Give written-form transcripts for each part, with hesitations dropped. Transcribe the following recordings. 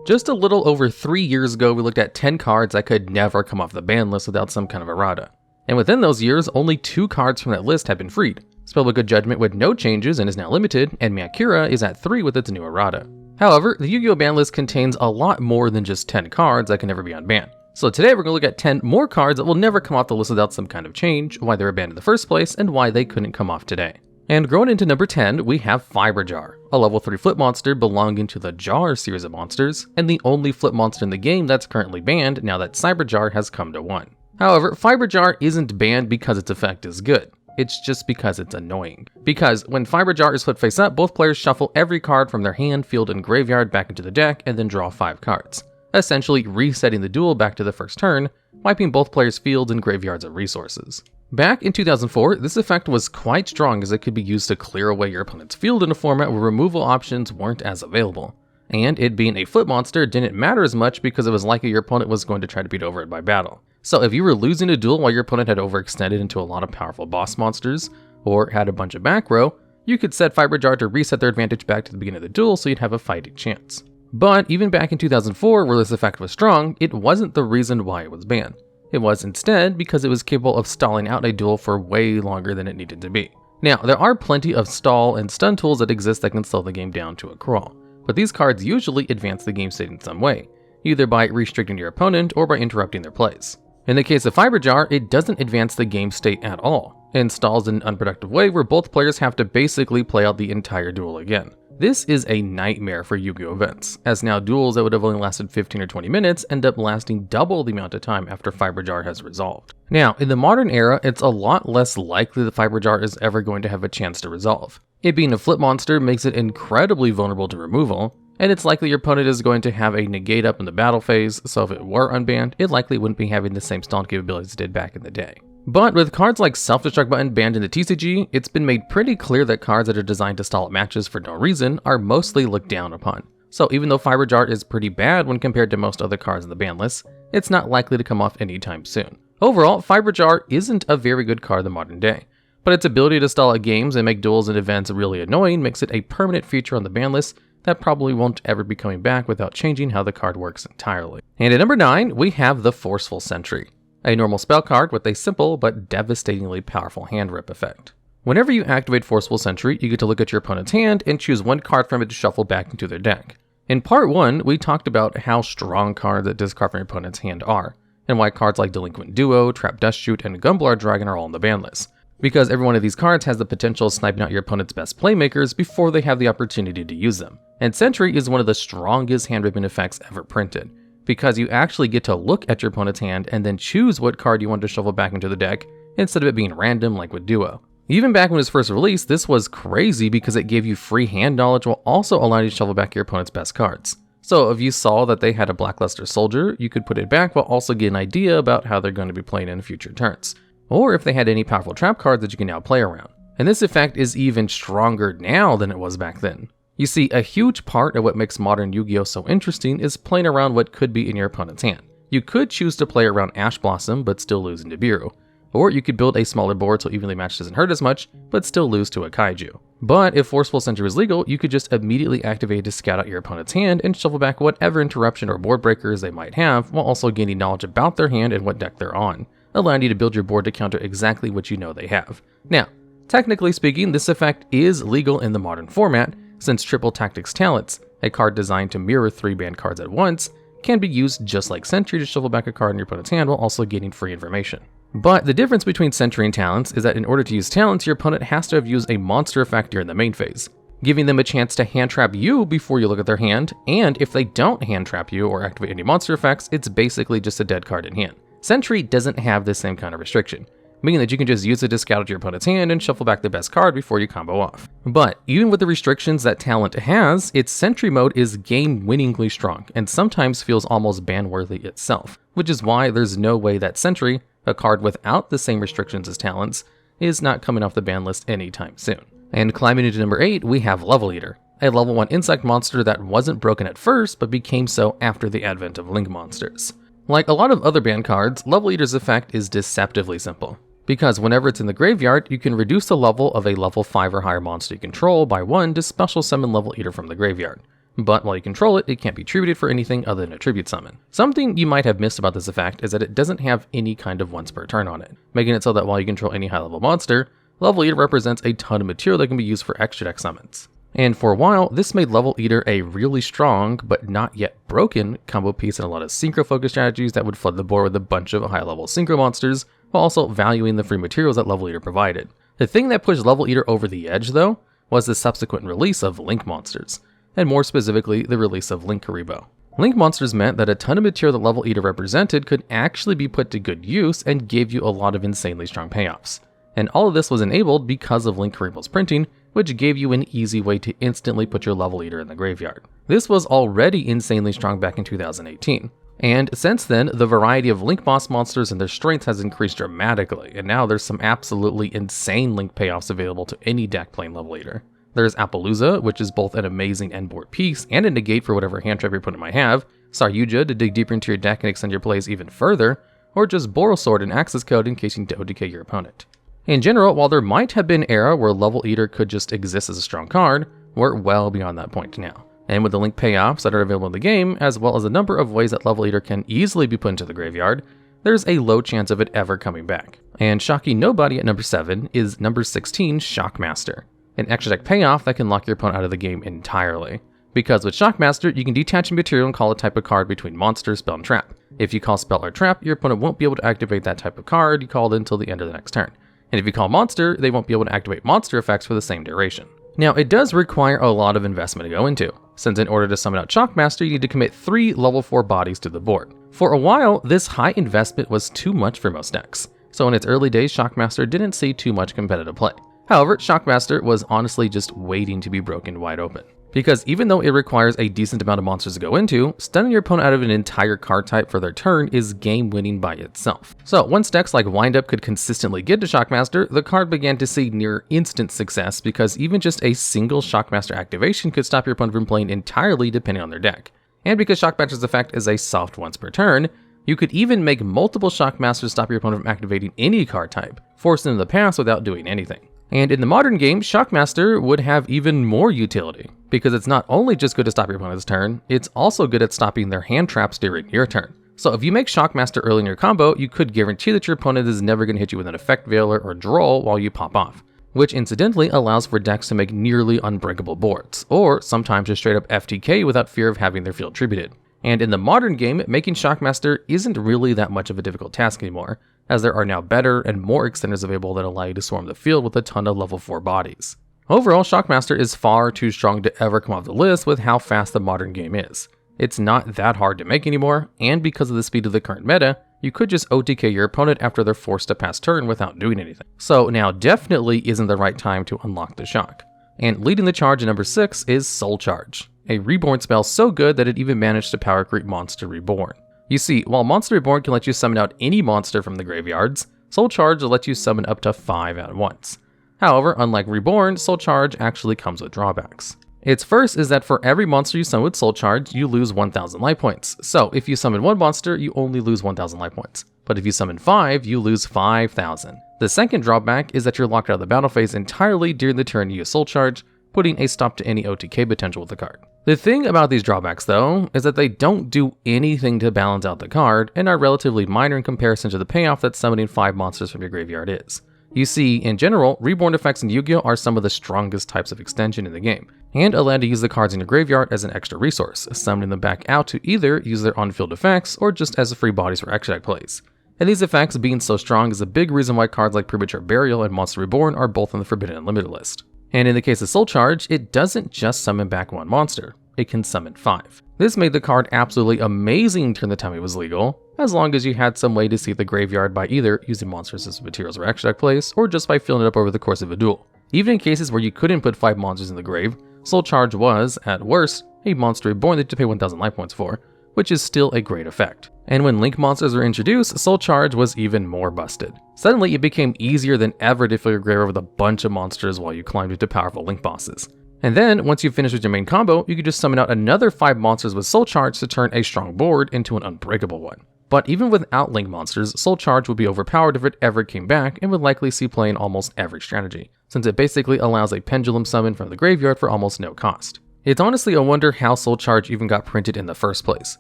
Just a little over 3 years ago, we looked at 10 cards that could never come off the ban list without some kind of errata. And within those years, only 2 cards from that list have been freed. Spellbook of Judgment with no changes and is now limited, and Makyura is at 3 with its new errata. However, the Yu-Gi-Oh! Ban list contains a lot more than just 10 cards that can never be unbanned. So today we're going to look at 10 more cards that will never come off the list without some kind of change, why they were banned in the first place, and why they couldn't come off today. And growing into number 10, we have Fiber Jar, a level 3 flip monster belonging to the Jar series of monsters, and the only flip monster in the game that's currently banned now that Cyber Jar has come to 1. However, Fiber Jar isn't banned because its effect is good. It's just because it's annoying. Because when Fiber Jar is flipped face up, both players shuffle every card from their hand, field, and graveyard back into the deck and then draw 5 cards, essentially resetting the duel back to the first turn, wiping both players' fields and graveyards of resources. Back in 2004, this effect was quite strong as it could be used to clear away your opponent's field in a format where removal options weren't as available. And it being a flip monster didn't matter as much because it was likely your opponent was going to try to beat over it by battle. So if you were losing a duel while your opponent had overextended into a lot of powerful boss monsters, or had a bunch of back row, you could set Fiber Jar to reset their advantage back to the beginning of the duel so you'd have a fighting chance. But even back in 2004, where this effect was strong, it wasn't the reason why it was banned. It was instead because it was capable of stalling out a duel for way longer than it needed to be. Now, there are plenty of stall and stun tools that exist that can slow the game down to a crawl, but these cards usually advance the game state in some way, either by restricting your opponent or by interrupting their plays. In the case of Fiber Jar, it doesn't advance the game state at all, and stalls in an unproductive way where both players have to basically play out the entire duel again. This is a nightmare for Yu-Gi-Oh! Events, as now duels that would have only lasted 15 or 20 minutes end up lasting double the amount of time after Fiber Jar has resolved. Now, in the modern era, it's a lot less likely that Fiber Jar is ever going to have a chance to resolve. It being a flip monster makes it incredibly vulnerable to removal, and it's likely your opponent is going to have a negate up in the battle phase, so if it were unbanned, it likely wouldn't be having the same stall capabilities it did back in the day. But with cards like Self-Destruct Button banned in the TCG, it's been made pretty clear that cards that are designed to stall at matches for no reason are mostly looked down upon. So even though Fiber Jar is pretty bad when compared to most other cards in the ban list, it's not likely to come off anytime soon. Overall, Fiber Jar isn't a very good card in the modern day, but its ability to stall at games and make duels and events really annoying makes it a permanent feature on the ban list that probably won't ever be coming back without changing how the card works entirely. And at number 9, we have the Forceful Sentry, a normal spell card with a simple but devastatingly powerful hand rip effect. Whenever you activate Forceful Sentry, you get to look at your opponent's hand and choose one card from it to shuffle back into their deck. In part 1, we talked about how strong cards that discard from your opponent's hand are, and why cards like Delinquent Duo, Trap Dust Shoot, and Gumblar Dragon are all on the ban list, because every one of these cards has the potential of sniping out your opponent's best playmakers before they have the opportunity to use them. And Sentry is one of the strongest hand ripping effects ever printed, because you actually get to look at your opponent's hand and then choose what card you want to shuffle back into the deck, instead of it being random like with Duo. Even back when it was first released, this was crazy because it gave you free hand knowledge while also allowing you to shuffle back your opponent's best cards. So if you saw that they had a Blackluster Soldier, you could put it back while also get an idea about how they're going to be playing in future turns. Or if they had any powerful trap cards that you can now play around. And this effect is even stronger now than it was back then. You see, a huge part of what makes modern Yu-Gi-Oh! So interesting is playing around what could be in your opponent's hand. You could choose to play around Ash Blossom but still lose in Nibiru. Or you could build a smaller board so evenly matched doesn't hurt as much, but still lose to a Kaiju. But if Forceful Sentry was legal, you could just immediately activate it to scout out your opponent's hand and shuffle back whatever interruption or board breakers they might have, while also gaining knowledge about their hand and what deck they're on, allowing you to build your board to counter exactly what you know they have. Now, technically speaking, this effect is legal in the modern format, since Triple Tactics Talents, a card designed to mirror 3 banned cards at once, can be used just like Sentry to shuffle back a card in your opponent's hand while also gaining free information. But the difference between Sentry and Talents is that in order to use Talents, your opponent has to have used a monster effect during the main phase, giving them a chance to hand trap you before you look at their hand, and if they don't hand trap you or activate any monster effects, it's basically just a dead card in hand. Sentry doesn't have the same kind of restriction, meaning that you can just use it to scout out your opponent's hand and shuffle back the best card before you combo off. But even with the restrictions that Talent has, its Sentry mode is game-winningly strong, and sometimes feels almost ban-worthy itself, which is why there's no way that Sentry, a card without the same restrictions as Talents, is not coming off the ban list anytime soon. And climbing into number 8, we have Level Eater, a level 1 insect monster that wasn't broken at first, but became so after the advent of Link monsters. Like a lot of other banned cards, Level Eater's effect is deceptively simple, because whenever it's in the graveyard, you can reduce the level of a level 5 or higher monster you control by 1 to special summon Level Eater from the graveyard. but while you control it, it can't be tributed for anything other than a tribute summon. Something you might have missed about this effect is that it doesn't have any kind of once per turn on it, making it so that while you control any high level monster, Level Eater represents a ton of material that can be used for extra deck summons. And for a while, this made Level Eater a really strong, but not yet broken, combo piece in a lot of synchro focused strategies that would flood the board with a bunch of high level synchro monsters, while also valuing the free materials that Level Eater provided. The thing that pushed Level Eater over the edge though, was the subsequent release of Link monsters, and more specifically, the release of Link Karibo. Link monsters meant that a ton of material that Level Eater represented could actually be put to good use and gave you a lot of insanely strong payoffs. And all of this was enabled because of Link Karibo's printing, which gave you an easy way to instantly put your Level Eater in the graveyard. This was already insanely strong back in 2018. And since then, the variety of Link boss monsters and their strength has increased dramatically, and now there's some absolutely insane Link payoffs available to any deck playing Level Eater. There's Appaloosa, which is both an amazing end board piece and a negate for whatever hand trap your opponent might have, Yugioh to dig deeper into your deck and extend your plays even further, or just Borosword and Access Code in case you need to OTK your opponent. In general, while there might have been an era where Level Eater could just exist as a strong card, we're well beyond that point now. And with the Link payoffs that are available in the game, as well as a number of ways that Level Eater can easily be put into the graveyard, there's a low chance of it ever coming back. And shocking nobody at number 7 is number 16, Shockmaster, an extra deck payoff that can lock your opponent out of the game entirely. Because with Shockmaster, you can detach a material and call a type of card between monster, spell, and trap. If you call spell or trap, your opponent won't be able to activate that type of card you called until the end of the next turn. And if you call monster, they won't be able to activate monster effects for the same duration. Now, it does require a lot of investment to go into, since in order to summon out Shockmaster, you need to commit 3 level 4 bodies to the board. For a while, this high investment was too much for most decks, so in its early days, Shockmaster didn't see too much competitive play. However, Shockmaster was honestly just waiting to be broken wide open. Because even though it requires a decent amount of monsters to go into, stunning your opponent out of an entire card type for their turn is game-winning by itself. So once decks like Windup could consistently get to Shockmaster, the card began to see near instant success because even just a single Shockmaster activation could stop your opponent from playing entirely depending on their deck. And because Shockmaster's effect is a soft once per turn, you could even make multiple Shockmasters stop your opponent from activating any card type, forcing them to pass without doing anything. And in the modern game, Shockmaster would have even more utility, because it's not only just good to stop your opponent's turn, it's also good at stopping their hand traps during your turn. So if you make Shockmaster early in your combo, you could guarantee that your opponent is never going to hit you with an Effect Veiler or Draw while you pop off, which incidentally allows for decks to make nearly unbreakable boards, or sometimes just straight up FTK without fear of having their field tributed. And in the modern game, making Shockmaster isn't really that much of a difficult task anymore, as there are now better and more extenders available that allow you to swarm the field with a ton of level 4 bodies. Overall, Shockmaster is far too strong to ever come off the list with how fast the modern game is. It's not that hard to make anymore, and because of the speed of the current meta, you could just OTK your opponent after they're forced to pass turn without doing anything. So now definitely isn't the right time to unlock the Shock. And leading the charge at number 6 is Soul Charge, a reborn spell so good that it even managed to power creep Monster Reborn. You see, while Monster Reborn can let you summon out any monster from the graveyards, Soul Charge will let you summon up to 5 at once. However, unlike Reborn, Soul Charge actually comes with drawbacks. Its first is that for every monster you summon with Soul Charge, you lose 1,000 life points. So if you summon one monster, you only lose 1,000 life points. But if you summon 5, you lose 5,000. The second drawback is that you're locked out of the battle phase entirely during the turn you use Soul Charge, putting a stop to any OTK potential with the card. The thing about these drawbacks though, is that they don't do anything to balance out the card and are relatively minor in comparison to the payoff that summoning 5 monsters from your graveyard is. You see, in general, reborn effects in Yu-Gi-Oh! Are some of the strongest types of extension in the game, and allow you to use the cards in your graveyard as an extra resource, summoning them back out to either use their on-field effects or just as free bodies for extra deck plays. And these effects being so strong is a big reason why cards like Premature Burial and Monster Reborn are both on the Forbidden Unlimited list. And in the case of Soul Charge, it doesn't just summon back one monster, it can summon 5. This made the card absolutely amazing during the time it was legal, as long as you had some way to see the graveyard by either using monsters as materials or extra deck plays, or just by filling it up over the course of a duel. Even in cases where you couldn't put 5 monsters in the grave, Soul Charge was, at worst, a monster reborn that you had to pay 1,000 life points for, which is still a great effect. And when Link monsters were introduced, Soul Charge was even more busted. Suddenly, it became easier than ever to fill your graveyard with a bunch of monsters while you climbed into powerful Link bosses. And then, once you finish with your main combo, you could just summon out another 5 monsters with Soul Charge to turn a strong board into an unbreakable one. But even without Link monsters, Soul Charge would be overpowered if it ever came back and would likely see play in almost every strategy, since it basically allows a pendulum summon from the graveyard for almost no cost. It's honestly a wonder how Soul Charge even got printed in the first place,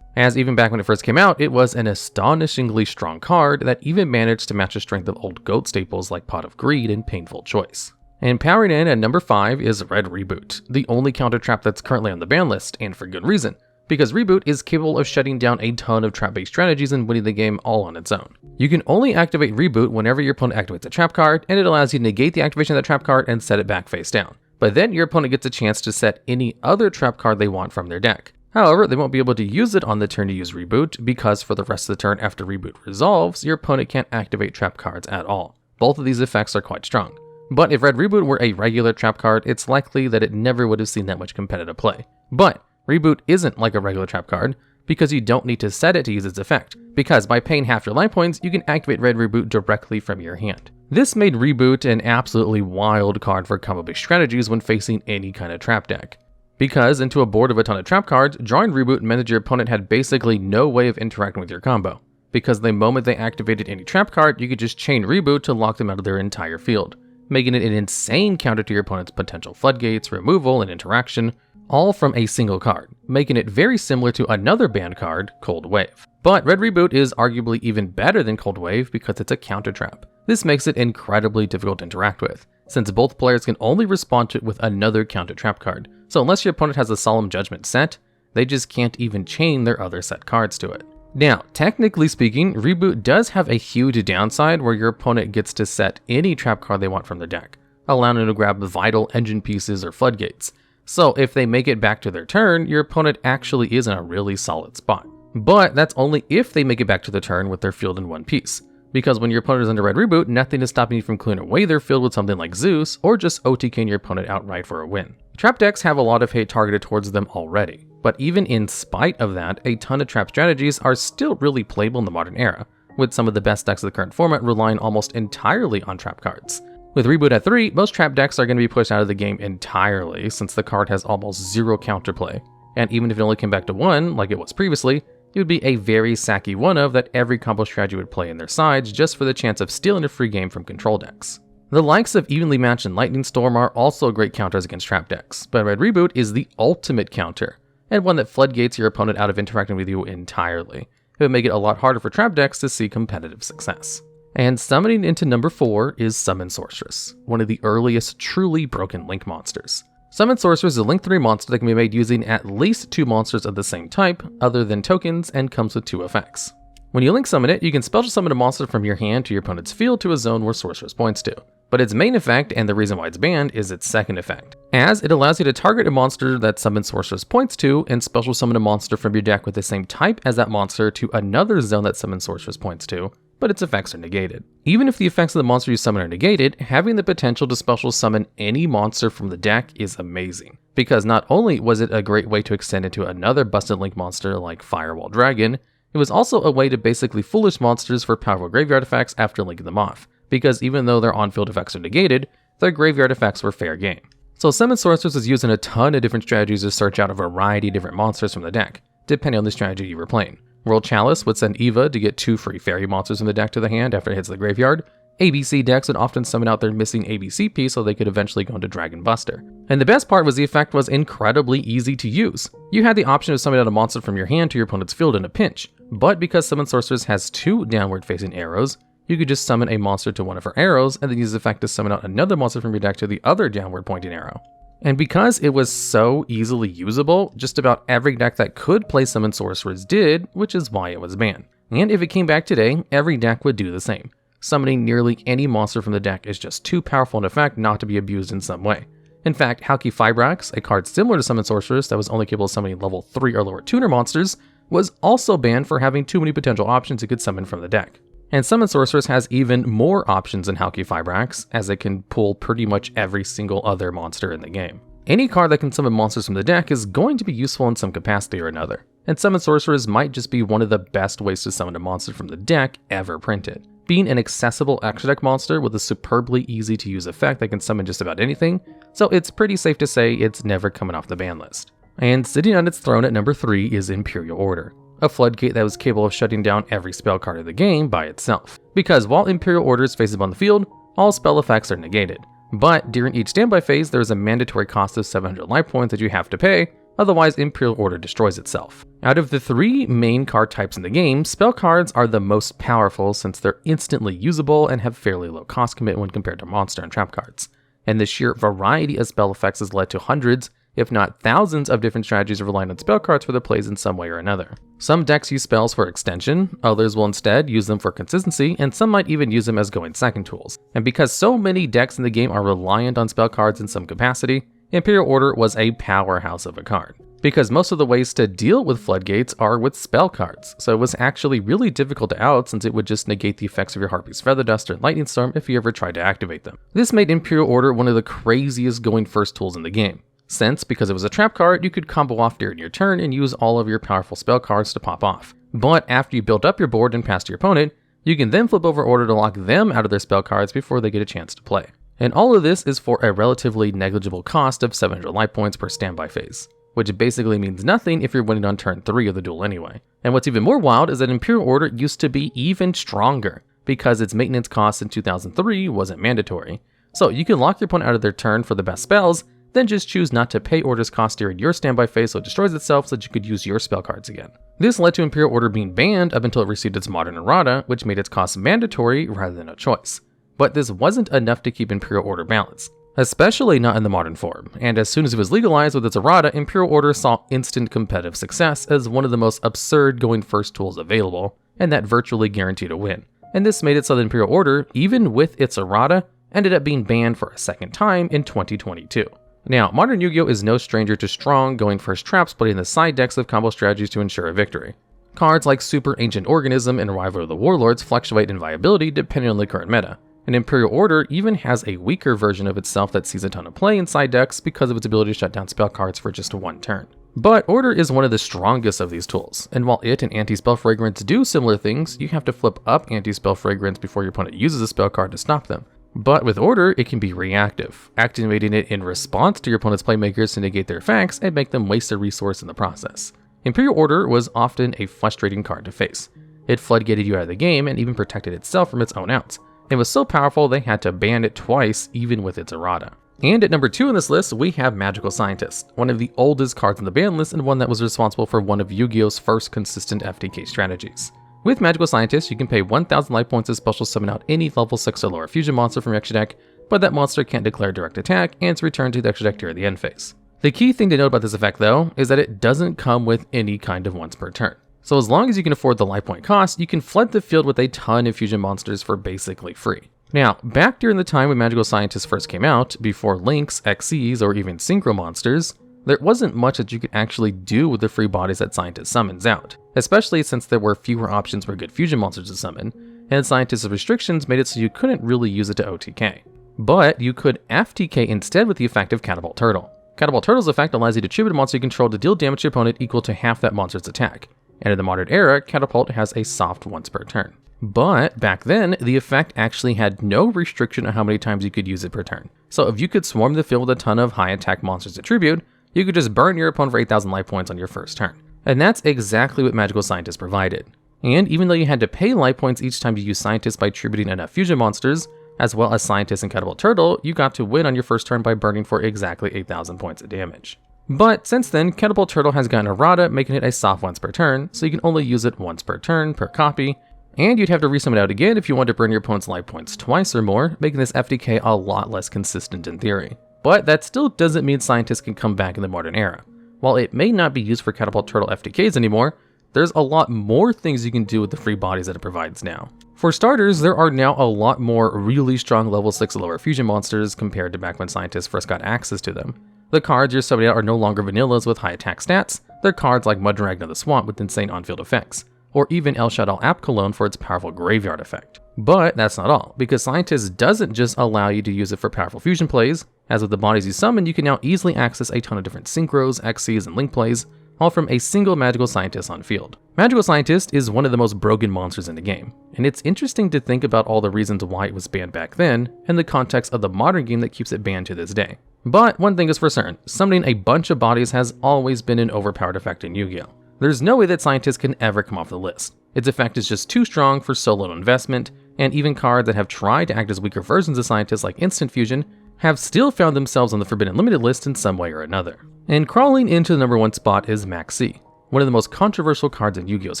as even back when it first came out, it was an astonishingly strong card that even managed to match the strength of old GOAT staples like Pot of Greed and Painful Choice. And powering in at number 5 is Red Reboot, the only counter trap that's currently on the ban list, and for good reason, because Reboot is capable of shutting down a ton of trap-based strategies and winning the game all on its own. You can only activate Reboot whenever your opponent activates a trap card, and it allows you to negate the activation of that trap card and set it back face down. But then your opponent gets a chance to set any other trap card they want from their deck. However, they won't be able to use it on the turn to use Reboot, because for the rest of the turn after Reboot resolves, your opponent can't activate trap cards at all. Both of these effects are quite strong. But if Red Reboot were a regular trap card, it's likely that it never would have seen that much competitive play. But Reboot isn't like a regular trap card, because you don't need to set it to use its effect, because by paying half your life points, you can activate Red Reboot directly from your hand. This made Reboot an absolutely wild card for combo-based strategies when facing any kind of trap deck. Because into a board of a ton of trap cards, drawing Reboot meant that your opponent had basically no way of interacting with your combo, because the moment they activated any trap card, you could just chain Reboot to lock them out of their entire field, making it an insane counter to your opponent's potential floodgates, removal, and interaction, all from a single card, making it very similar to another banned card, Cold Wave. But Red Reboot is arguably even better than Cold Wave because it's a counter trap. This makes it incredibly difficult to interact with, since both players can only respond to it with another counter trap card, so unless your opponent has a Solemn Judgment set, they just can't even chain their other set cards to it. Now, technically speaking, Reboot does have a huge downside where your opponent gets to set any trap card they want from their deck, allowing them to grab vital engine pieces or floodgates. So if they make it back to their turn, your opponent actually is in a really solid spot. But that's only if they make it back to the turn with their field in one piece, because when your opponent is under Red Reboot, nothing is stopping you from clearing away their field with something like Zeus, or just OTKing your opponent outright for a win. Trap decks have a lot of hate targeted towards them already, but even in spite of that, a ton of trap strategies are still really playable in the modern era, with some of the best decks of the current format relying almost entirely on trap cards. With Reboot at 3, most trap decks are going to be pushed out of the game entirely, since the card has almost zero counterplay, and even if it only came back to 1, like it was previously, it would be a very sacky one-of that every combo strategy would play in their sides just for the chance of stealing a free game from control decks. The likes of Evenly Matched and Lightning Storm are also great counters against trap decks, but Red Reboot is the ultimate counter, and one that floodgates your opponent out of interacting with you entirely. It would make it a lot harder for trap decks to see competitive success. And summoning into number 4 is Summon Sorceress, one of the earliest truly broken Link monsters. Summon Sorceress is a Link 3 monster that can be made using at least 2 monsters of the same type, other than tokens, and comes with 2 effects. When you Link summon it, you can special summon a monster from your hand to your opponent's field to a zone where Sorceress points to. But its main effect, and the reason why it's banned, is its second effect, as it allows you to target a monster that Summon Sorceress points to and special summon a monster from your deck with the same type as that monster to another zone that Summon Sorceress points to, but its effects are negated. Even if the effects of the monster you summon are negated, having the potential to special summon any monster from the deck is amazing, because not only was it a great way to extend into another busted Link monster like Firewall Dragon, it was also a way to basically foolish monsters for powerful graveyard effects after linking them off, because even though their on-field effects are negated, their graveyard effects were fair game. So Summon Sorceress is used in a ton of different strategies to search out a variety of different monsters from the deck, depending on the strategy you were playing. World Chalice would send Eva to get 2 free fairy monsters from the deck to the hand after it hits the graveyard. ABC decks would often summon out their missing ABC piece so they could eventually go into Dragon Buster. And the best part was the effect was incredibly easy to use. You had the option of summoning out a monster from your hand to your opponent's field in a pinch, but because Summon Sorceress has 2 downward facing arrows, you could just summon a monster to one of her arrows and then use the effect to summon out another monster from your deck to the other downward pointing arrow. And because it was so easily usable, just about every deck that could play Summon Sorceress did, which is why it was banned. And if it came back today, every deck would do the same. Summoning nearly any monster from the deck is just too powerful an effect not to be abused in some way. In fact, Halki Fibrax, a card similar to Summon Sorceress that was only capable of summoning level 3 or lower tuner monsters, was also banned for having too many potential options it could summon from the deck. And Summon Sorceress has even more options than Halki Fibrax, as it can pull pretty much every single other monster in the game. Any card that can summon monsters from the deck is going to be useful in some capacity or another, and Summon Sorceress might just be one of the best ways to summon a monster from the deck ever printed. Being an accessible extra deck monster with a superbly easy to use effect that can summon just about anything, so it's pretty safe to say it's never coming off the ban list. And sitting on its throne at number 3 is Imperial Order, a floodgate that was capable of shutting down every spell card of the game by itself. Because while Imperial Order is faces on the field, all spell effects are negated, But during each standby phase, there is a mandatory cost of 700 life points that you have to pay, otherwise Imperial Order destroys itself. Out of the 3 main card types in the game, spell cards are the most powerful since they're instantly usable and have fairly low cost commit when compared to monster and trap cards. And the sheer variety of spell effects has led to hundreds, if not thousands, of different strategies relying on spell cards for their plays in some way or another. Some decks use spells for extension, others will instead use them for consistency, and some might even use them as going second tools. And because so many decks in the game are reliant on spell cards in some capacity, Imperial Order was a powerhouse of a card. Because most of the ways to deal with floodgates are with spell cards, so it was actually really difficult to out since it would just negate the effects of your Harpy's Feather Duster and Lightning Storm if you ever tried to activate them. This made Imperial Order one of the craziest going first tools in the game, since because it was a trap card, you could combo off during your turn and use all of your powerful spell cards to pop off. But after you build up your board and pass to your opponent, you can then flip over Order to lock them out of their spell cards before they get a chance to play. And all of this is for a relatively negligible cost of 700 life points per standby phase, which basically means nothing if you're winning on turn 3 of the duel anyway. And what's even more wild is that Imperial Order used to be even stronger, because its maintenance cost in 2003 wasn't mandatory. So you can lock your opponent out of their turn for the best spells, then just choose not to pay Order's cost during your standby phase so it destroys itself so that you could use your spell cards again. This led to Imperial Order being banned up until it received its modern errata, which made its cost mandatory rather than a choice. But this wasn't enough to keep Imperial Order balanced, especially not in the modern form, and as soon as it was legalized with its errata, Imperial Order saw instant competitive success as one of the most absurd going first tools available, and that virtually guaranteed a win. And this made it so that Imperial Order, even with its errata, ended up being banned for a second time in 2022. Now, modern Yu-Gi-Oh! Is no stranger to strong going first traps played in the side decks of combo strategies to ensure a victory. Cards like Super Ancient Organism and Rival of the Warlords fluctuate in viability depending on the current meta, and Imperial Order even has a weaker version of itself that sees a ton of play in side decks because of its ability to shut down spell cards for just one turn. But Order is one of the strongest of these tools, and while it and Anti-Spell Fragrance do similar things, you have to flip up Anti-Spell Fragrance before your opponent uses a spell card to stop them. But with Order, it can be reactive, activating it in response to your opponent's playmakers to negate their effects and make them waste a resource in the process. Imperial Order was often a frustrating card to face. It floodgated you out of the game and even protected itself from its own outs. It was so powerful they had to ban it twice even with its errata. And at number 2 on this list, we have Magical Scientist, one of the oldest cards on the ban list and one that was responsible for one of Yu-Gi-Oh's first consistent FTK strategies. With Magical Scientist, you can pay 1000 life points to special summon out any level 6 or lower fusion monster from your extra deck, but that monster can't declare direct attack and it's returned to the extra deck during the end phase. The key thing to note about this effect though, is that it doesn't come with any kind of once per turn. So as long as you can afford the life point cost, you can flood the field with a ton of fusion monsters for basically free. Now, back during the time when Magical Scientist first came out, before Links, Xyz, or even Synchro monsters, there wasn't much that you could actually do with the free bodies that Scientist summons out, especially since there were fewer options for good fusion monsters to summon, and Scientist's restrictions made it so you couldn't really use it to OTK. But you could FTK instead with the effect of Catapult Turtle. Catapult Turtle's effect allows you to tribute a monster you control to deal damage to your opponent equal to half that monster's attack, and in the modern era, Catapult has a soft once per turn. But back then, the effect actually had no restriction on how many times you could use it per turn. So if you could swarm the field with a ton of high attack monsters to tribute, you could just burn your opponent for 8,000 life points on your first turn. And that's exactly what Magical Scientist provided. And even though you had to pay life points each time you use Scientist by tributing enough fusion monsters, as well as Scientist and Catapult Turtle, you got to win on your first turn by burning for exactly 8,000 points of damage. But since then, Catapult Turtle has gotten errata, making it a soft once per turn, so you can only use it once per turn per copy, and you'd have to resummon out again if you want to burn your opponent's life points twice or more, making this FTK a lot less consistent in theory. But that still doesn't mean Scientists can come back in the modern era. While it may not be used for Catapult Turtle FTKs anymore, there's a lot more things you can do with the free bodies that it provides now. For starters, there are now a lot more really strong level 6 or lower fusion monsters compared to back when Scientists first got access to them. The cards you're summoning out are no longer vanillas with high attack stats, they're cards like Mudragon of the Swamp with insane on-field effects, or even El Shaddai App Cologne for its powerful graveyard effect. But that's not all, because Scientist doesn't just allow you to use it for powerful fusion plays. As with the bodies you summon, you can now easily access a ton of different Synchros, Xyz, and Link plays, all from a single Magical Scientist on field. Magical Scientist is one of the most broken monsters in the game, and it's interesting to think about all the reasons why it was banned back then, and the context of the modern game that keeps it banned to this day. But one thing is for certain, summoning a bunch of bodies has always been an overpowered effect in Yu-Gi-Oh! There's no way that Scientist can ever come off the list. Its effect is just too strong for so little investment, and even cards that have tried to act as weaker versions of Scientist like Instant Fusion have still found themselves on the Forbidden Limited list in some way or another. And crawling into the #1 spot is Maxx, one of the most controversial cards in Yu-Gi-Oh's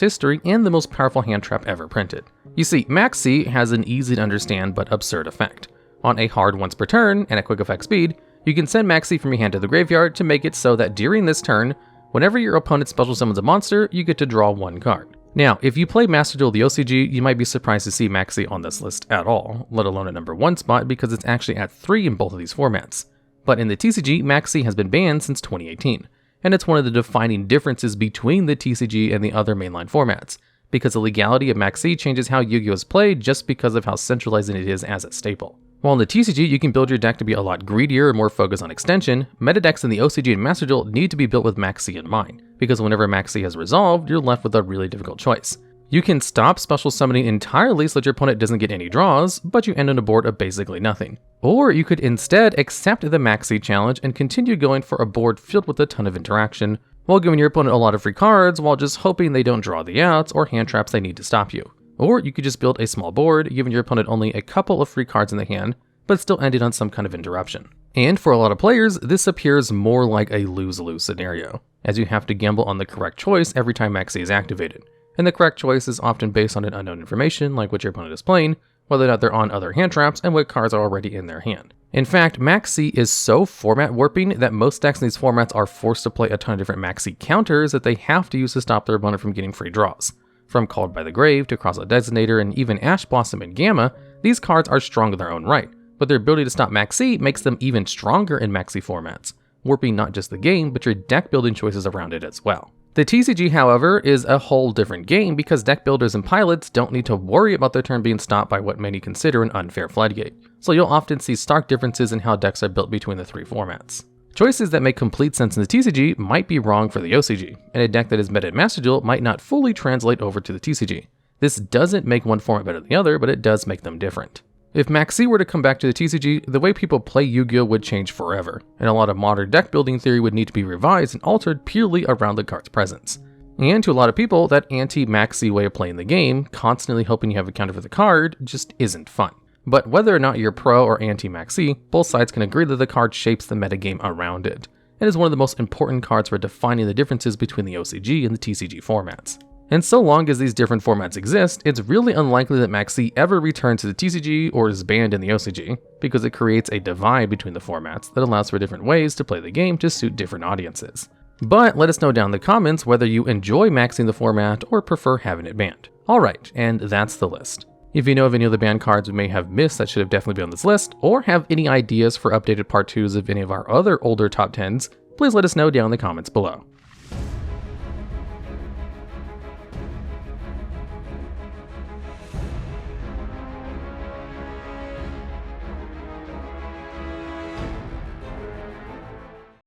history and the most powerful hand trap ever printed. You see, Maxx has an easy to understand but absurd effect. On a hard once per turn and at quick effect speed, you can send Maxx from your hand to the graveyard to make it so that during this turn, whenever your opponent special summons a monster, you get to draw 1 card. Now, if you play Master Duel the OCG, you might be surprised to see Maxx on this list at all, let alone at #1 spot, because it's actually at 3 in both of these formats. But in the TCG, Maxx has been banned since 2018, and it's one of the defining differences between the TCG and the other mainline formats, because the legality of Maxx changes how Yu-Gi-Oh is played just because of how centralizing it is as a staple. While in the TCG, you can build your deck to be a lot greedier and more focused on extension, meta decks in the OCG and Master Duel need to be built with Maxx in mind, because whenever Maxx has resolved, you're left with a really difficult choice. You can stop special summoning entirely so that your opponent doesn't get any draws, but you end on a board of basically nothing. Or you could instead accept the Maxx challenge and continue going for a board filled with a ton of interaction, while giving your opponent a lot of free cards while just hoping they don't draw the outs or hand traps they need to stop you. Or you could just build a small board, giving your opponent only a couple of free cards in the hand, but still ending on some kind of interruption. And for a lot of players, this appears more like a lose-lose scenario, as you have to gamble on the correct choice every time Maxx is activated. And the correct choice is often based on an unknown information, like what your opponent is playing, whether or not they're on other hand traps, and what cards are already in their hand. In fact, Maxx is so format warping that most decks in these formats are forced to play a ton of different Maxx counters that they have to use to stop their opponent from getting free draws. From Called by the Grave to Crossout Designator and even Ash Blossom and Gamma, these cards are strong in their own right, but their ability to stop Maxx makes them even stronger in Maxx formats, warping not just the game, but your deck building choices around it as well. The TCG, however, is a whole different game because deck builders and pilots don't need to worry about their turn being stopped by what many consider an unfair floodgate, so you'll often see stark differences in how decks are built between the 3 formats. Choices that make complete sense in the TCG might be wrong for the OCG, and a deck that is meta in Master Duel might not fully translate over to the TCG. This doesn't make one format better than the other, but it does make them different. If Maxx were to come back to the TCG, the way people play Yu-Gi-Oh would change forever, and a lot of modern deck building theory would need to be revised and altered purely around the card's presence. And to a lot of people, that anti-Maxx way of playing the game, constantly hoping you have a counter for the card, just isn't fun. But whether or not you're pro or anti-Maxx, both sides can agree that the card shapes the metagame around it, and is one of the most important cards for defining the differences between the OCG and the TCG formats. And so long as these different formats exist, it's really unlikely that Maxx ever returns to the TCG or is banned in the OCG, because it creates a divide between the formats that allows for different ways to play the game to suit different audiences. But let us know down in the comments whether you enjoy Maxxing the format or prefer having it banned. Alright, and that's the list. If you know of any other banned cards we may have missed that should have definitely been on this list, or have any ideas for updated part 2s of any of our other older top 10s, please let us know down in the comments below.